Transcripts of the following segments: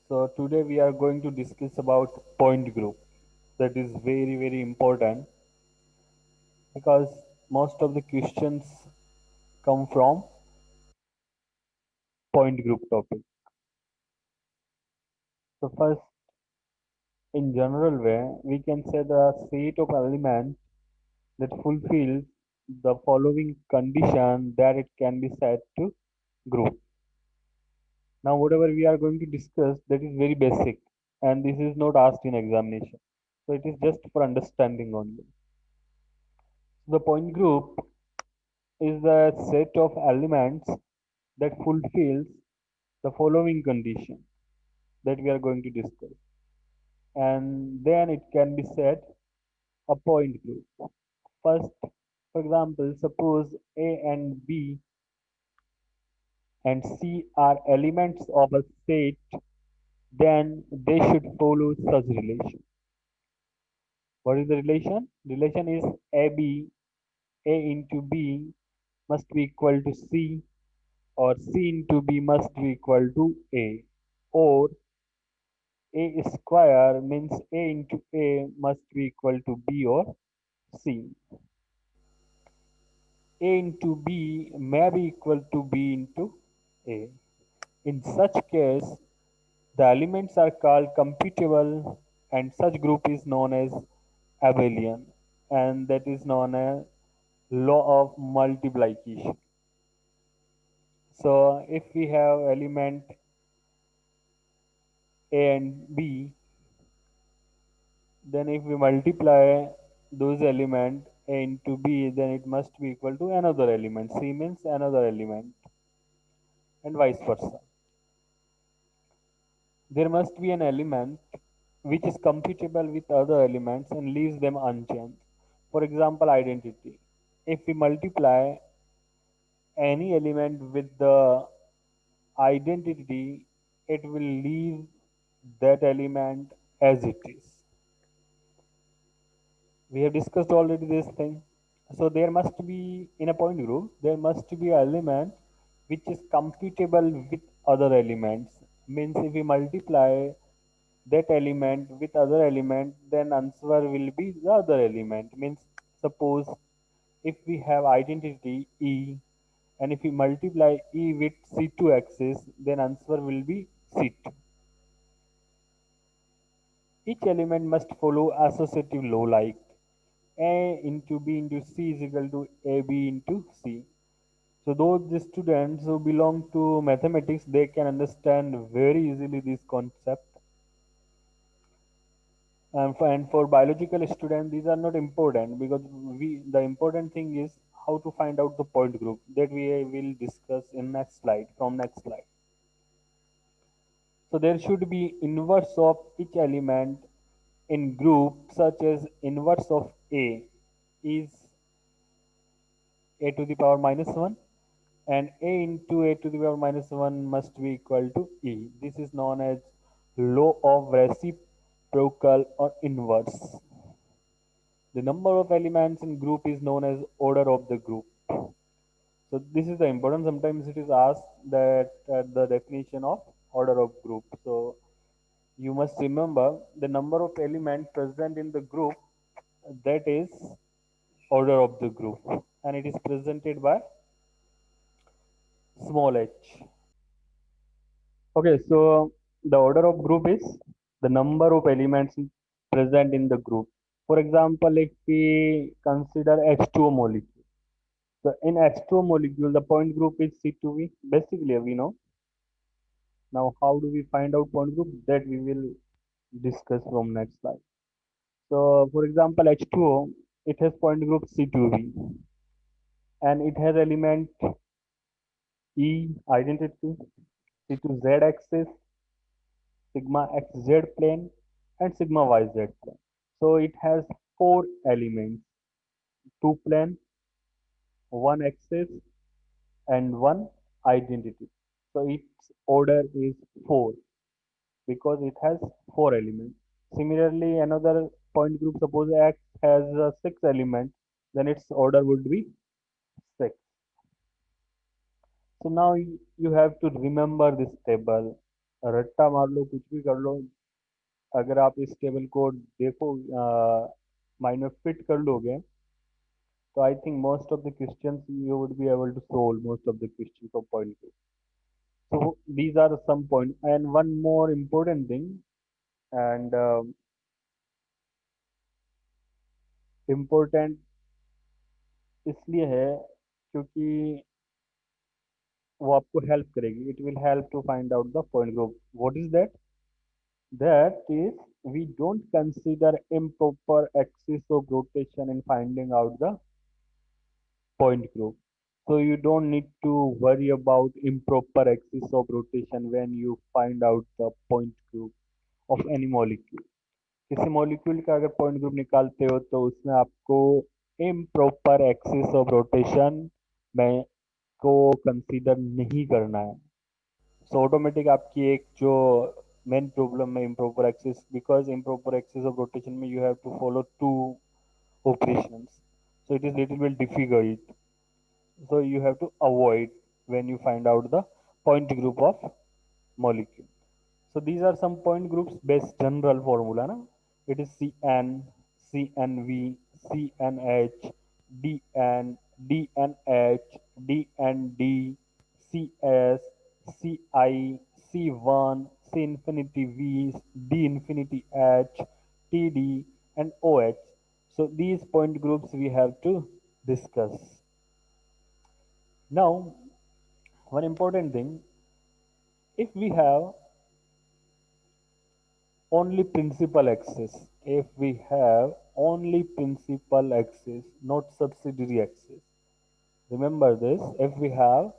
So today we are going to discuss about point group. That is very important because most of the questions come from point group topic. So first, in general way, we can say the set of elements that fulfills the following condition that it can be said to group. Now whatever we are going to discuss that is very basic and this is not asked in examination. So it is just for understanding only. The point group is the set of elements that fulfills the following condition that we are going to discuss. And then it can be said a point group. First, for example, suppose A and B and C are elements of a set, then they should follow such relation. What is the relation? Relation is AB, A into B must be equal to C, or C into B must be equal to A, or A square means A into A must be equal to B or C. A into B may be equal to B into A. In such case, the elements are called computable and such group is known as abelian, and that is known as law of multiplication. So if we have element A and B, then if we multiply those element A into B, then it must be equal to another element. C means another element and vice versa. There must be an element which is computable with other elements and leaves them unchanged. For example, identity. If we multiply any element with the identity, it will leave that element as it is. We have discussed already this thing. So there must be in a point group there must be an element which is computable with other elements. Means if we multiply that element with other element, then answer will be the other element. Means suppose if we have identity E, and if we multiply E with C2 axis, then answer will be C2. Each element must follow associative law like A into B into C is equal to AB into C. So those the students who belong to mathematics, they can understand very easily this concept. And for biological students, these are not important because the important thing is how to find out the point group that we will discuss in next slide from next slide. So there should be inverse of each element in group such as inverse of A is a to the power minus 1 and A into A to the power minus 1 must be equal to E. This is known as law of reciprocal or inverse. The number of elements in group is known as order of the group. So this is the important. Sometimes it is asked that the definition of order of group. So you must remember the number of elements present in the group, that is order of the group, and it is presented by small h. Okay, so the order of group is the number of elements present in the group. For example, if we consider H2O molecule. So in H2O molecule, the point group is C2V. Basically, we know. Now, how do we find out point group? That we will discuss from next slide. So, for example, H2O, it has point group C2V, and it has element E identity, C2Z axis, sigma xz plane, and sigma yz plane. So it has four elements, two plane, one axis, and one identity. So its order is 4 because it has four elements. Similarly, another point group, suppose X has six elements, then its order would be 6. So now you have to remember this table. रट्टा मार लो, कुछ भी कर लो, अगर आप इस table को देखो, माइंड में फिट कर लोगे, तो I think most of the questions you would be able to solve most of the questions of point group. So these are some points, and one more important thing, and important इसलिए है क्योंकि वो आपको help करेगी. It will help to find out the point group. What is that? That is we don't consider improper axis of rotation in finding out the point group. So you don't need to worry about improper axis of rotation when you find out the point group of any molecule. किसी molecule का अगर point group निकालते हो तो उसमें आपको improper axis of rotation में को कंसीडर नहीं करना है. सो ऑटोमेटिक आपकी एक जो मेन प्रॉब्लम है improper axis, because improper axis of rotation में you have to follow two operations, so it is little bit difficult, so you have to avoid when you find out the point group of molecule. So these are some point groups based general formula. Na? It is CN, CNV, CNH, DN, DNH, DND, CS, CI, C1, C infinity V, D infinity H, TD, and OH. So these point groups we have to discuss. Now, one important thing, if we have only principal axis, if we have only principal axis, not subsidiary axis, remember this, if we have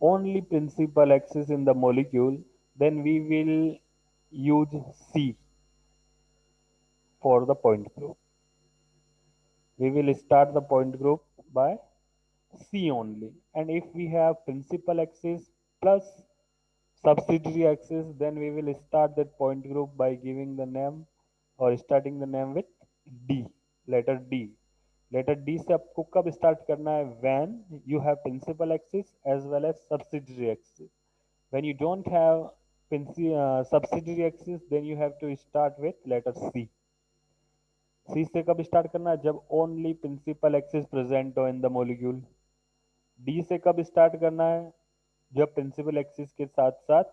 only principal axis in the molecule, then we will use C for the point group. We will start the point group by C only. And if we have principal axis plus subsidiary axis, then we will start that point group by giving the name or starting the name with D, letter D. Letter D से आपको कब start करना है? When you have principal axis as well as subsidiary axis. When you don't have subsidiary axis, then you have to start with letter C. C से कब start करना है? जब only principal axis present हो in the molecule. D से कब start करना है? जब principal axis के साथ साथ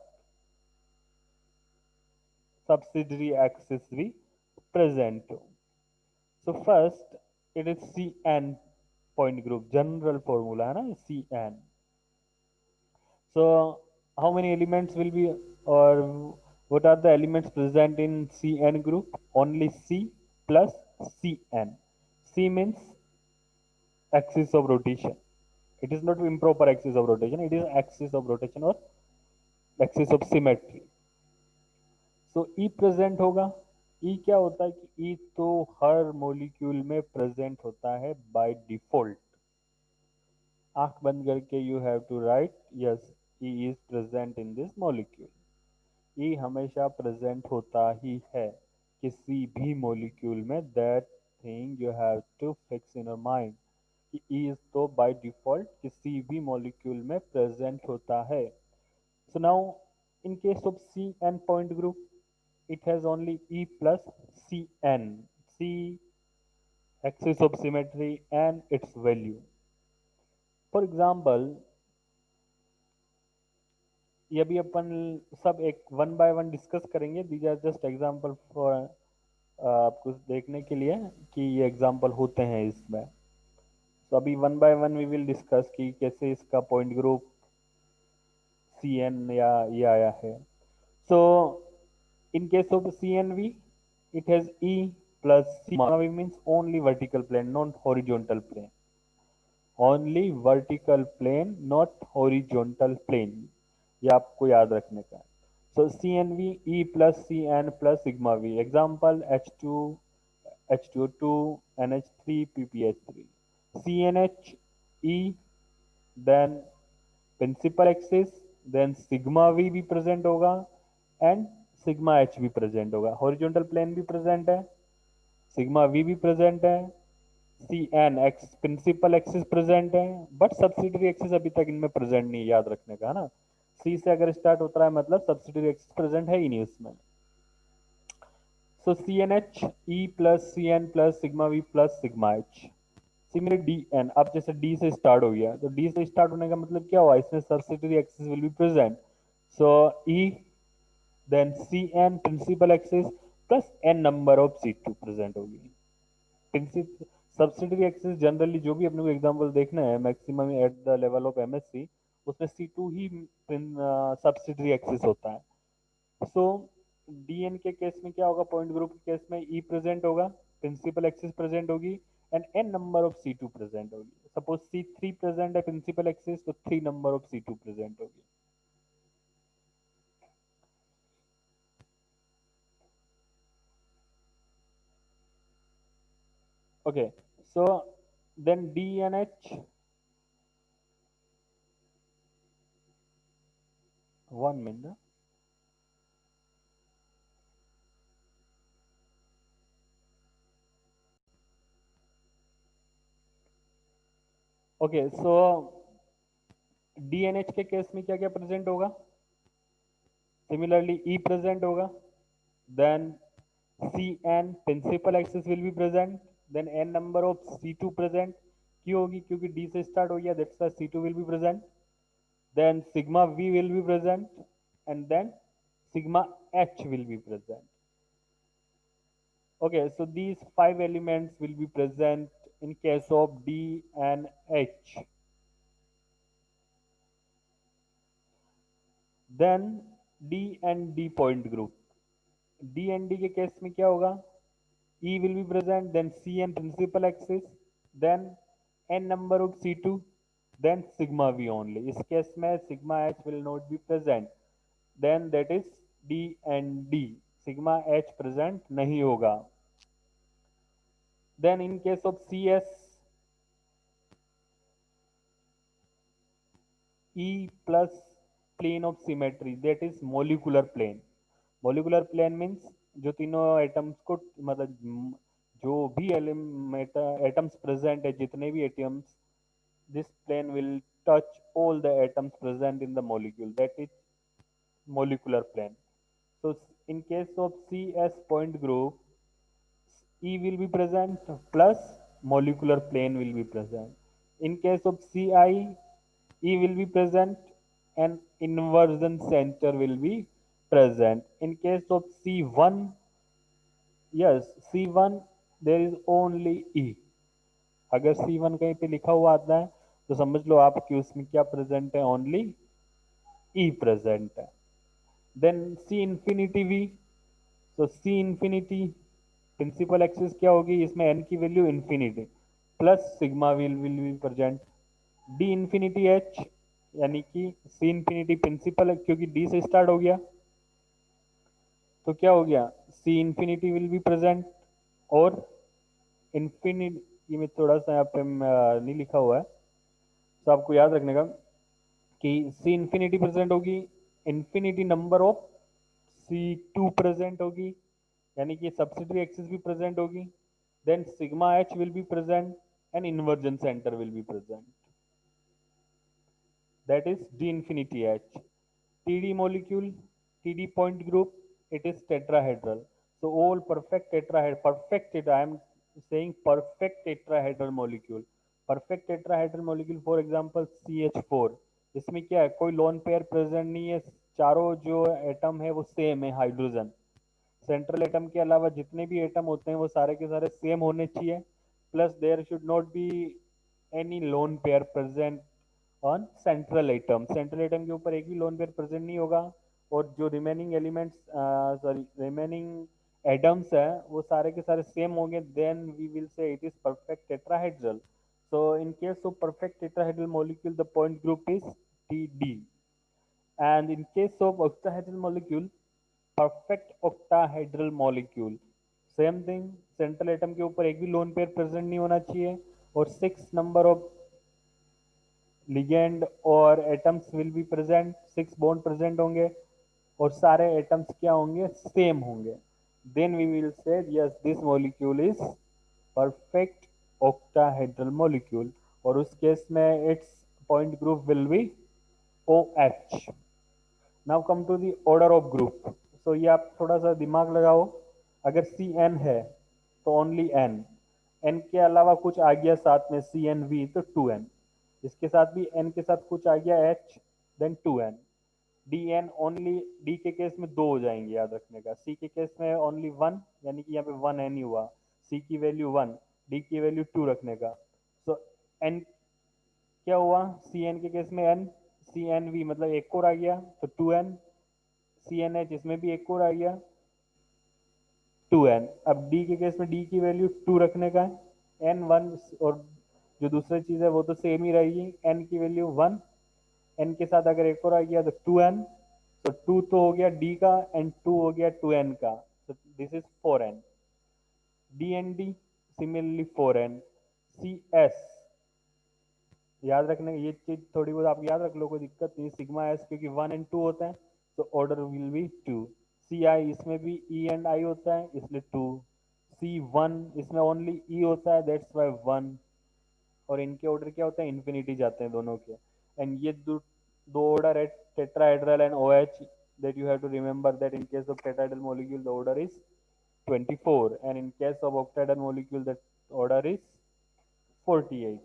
subsidiary axis भी present हो. So first it is CN point group, general formula है ना CN. So how many elements will be, or what are the elements present in CN group? Only C plus CN. C means axis of rotation. It is not improper axis of rotation, it is axis of rotation or axis of symmetry. So E present होगा. E क्या होता है कि E तो हर molecule में present होता है by default. आंख बंद करके you have to write yes, E is present in this molecule. E हमेशा प्रेजेंट होता ही है किसी भी मॉलिक्यूल में. That thing you have to fix in your mind कि E इज तो बाय डिफॉल्ट किसी भी मॉलिक्यूल में प्रेजेंट होता है. So now, in case of CN point group, it has only E plus CN, C axis of symmetry and its value. For example, ये अभी अपन सब एक वन बाय वन डिस्कस करेंगे. These are just example for आपको देखने के लिए कि ये एग्जांपल होते हैं इसमें. तो अभी one by one we will discuss कि कैसे इसका पॉइंट ग्रुप CN या ये आया है. So in case of CNV, it has E plus C. V means only vertical plane, not horizontal plane. Only vertical plane, not horizontal plane. ये आपको याद रखने का है. So CNV E plus CN plus sigma V. Example H2, H2O2, NH3, PPH3. CNH E, then principal axis, then sigma v भी present होगा and sigma h भी present होगा. हॉरिजॉन्टल प्लेन भी प्रेजेंट है, सिग्मा वी भी present है, C n x principal axis present है, but subsidiary axis अभी तक इनमें प्रेजेंट नहीं, याद रखने का है ना. सी से अगर स्टार्ट होता है मतलब सब्सिडियरी एक्सिस प्रेजेंट है ही नहीं उसमें। So C N H E plus C N plus sigma V plus sigma H. Similar D N, अब जैसे डी से स्टार्ट हो गया तो डी से स्टार्ट होने का मतलब क्या हुआ, इसमें subsidiary axis will be present. So E then C N principal axis plus n number of C two present होगी। प्रिंसिपल सब्सिडियरी एक्सिस जनरली जो भी अपने को एग्जांपल देखना है maximum at the level of MSc, उसमें सी टू ही subsidiary axis होता है। सो डीएन के केस में क्या होगा, पॉइंट ग्रुप के केस में ई प्रेजेंट होगा, प्रिंसिपल एक्सिस प्रेजेंट होगी and N number of C two present होगी। सपोज सी थ्री प्रेजेंट है प्रिंसिपल एक्सिस तो three number of C two present होगी। Okay, so then DNH 1 minute। Okay, so DNH के case में क्या क्या present होगा, सिमिलरली ई प्रेजेंट होगा, then C N principal axis will be present, then N number of C two present. क्यों होगी, क्योंकि डी से स्टार्ट हो गया, that's why C two will be present, then sigma v will be present and then sigma h will be present. Okay, so these five elements will be present in case of D and H. Then D and D point group. D and D के case में क्या होगा, E will be present, then C and principal axis, then n number of C2, then sigma V only. इस case में sigma H will not be present. Then that is D and D. Sigma H present नहीं होगा. Then in case of CS, E plus plane of symmetry, that is molecular plane. Molecular plane means जो तीनों atoms को मतलब जो भी atoms present है, जितने भी atoms, this plane will touch all the atoms present in the molecule, that is molecular plane. So in case of CS point group, E will be present plus molecular plane will be present. In case of CI, E will be present and inversion center will be present. In case of C1, yes, C1 there is only E. अगर C1 कहीं पे लिखा हुआ आता है तो समझ लो आप कि उसमें क्या प्रेजेंट है, ओनली E प्रेजेंट है। देन C इंफिनिटी V, तो C इंफिनिटी प्रिंसिपल एक्सिस क्या होगी, इसमें n की value infinity plus sigma will be present. D infinity H, यानी कि सी इंफिनिटी प्रिंसिपल क्योंकि डी से स्टार्ट हो गया तो क्या हो गया, सी इंफिनिटी विल बी प्रेजेंट और इंफिनिटी, ये मैं थोड़ा सा यहाँ पे नहीं लिखा हुआ है तो आपको याद रखने का कि सी इंफिनिटी प्रेजेंट होगी, infinity number of C two present होगी, यानी कि सब्सिडरी एक्सिस भी प्रेजेंट होगी, then sigma h will be present and inversion centre will be present, that is d infinity h. Td molecule, Td point group, it is tetrahedral. So all perfect tetrahedral, I am saying perfect tetrahedral molecule. Perfect tetrahedral molecule, for example CH4, इसमें क्या है, कोई loan pair present नहीं है, चारों जो atom है वो सेम है हाइड्रोजन। सेंट्रल एटम के अलावा जितने भी एटम होते हैं वो सारे के सारे सेम होने चाहिए, plus there should not be any lone pair present on central atom. Central atom के ऊपर एक भी लोन पेयर प्रेजेंट नहीं होगा, और जो remaining elements sorry remaining atoms है वो सारे के सारे सेम होंगे, then we will say it is perfect tetrahedral. so in case of perfect tetrahedral molecule the point group is Td, and in case of octahedral molecule, perfect octahedral molecule, same thing, central atom के ऊपर एक भी loan pair present नहीं होना चाहिए और 6 number of ligand और atoms will be present, 6 bond present होंगे और सारे एटम्स क्या होंगे, सेम होंगे, then we will say yes this molecule is perfect octahedral molecule, और उस केस में its point group will be O H. Now come to the order of group. So ये आप थोड़ा सा दिमाग लगाओ। अगर सी एन है तो ओनली एन, एन के अलावा कुछ आ गया साथ में सी एन वी तो टू एन, इसके साथ भी एन के साथ कुछ आ गया h then two n. D n only, D के केस में दो हो जाएंगे याद रखने का, सी के केस में ओनली वन, यानी कि यहाँ पे वन एन ही हुआ, सी की वैल्यू वन, डी की वैल्यू टू रखने का। सो एन क्या हुआ, सी एन के केस में एन, सी एन वी मतलब एक और आ गया तो two n, C N h इसमें भी एक और आ गया टू एन। अब डी के केस में डी की वैल्यू टू रखने का है, एन वन, और जो दूसरी चीज है वो तो सेम ही रहेगी, एन की वैल्यू वन, एन के साथ अगर एक और आ गया तो टू एन। तो टू तो हो गया डी का एंड टू हो गया टू एन का, तो this is four n. D n D similarly four n. C s याद रखने ये चीज थोड़ी बहुत आप याद रख लो, कोई दिक्कत नहीं, सिग्मा एस क्योंकि वन एंड टू होता है तो ऑर्डर विल बी टू। सी आई इसमें भी ई एंड आई होता है इसलिए टू। सी वन इसमें ओनली ई होता है दैट्स वाई वन। और इनके ऑर्डर क्या होता है, इन्फिनिटी जाते हैं दोनों के। एंड ये दो ऑर्डर है tetrahedral and O h, that you have to remember that in case of tetrahedral molecule the order is 24 and in case of octahedral molecule the order is 48.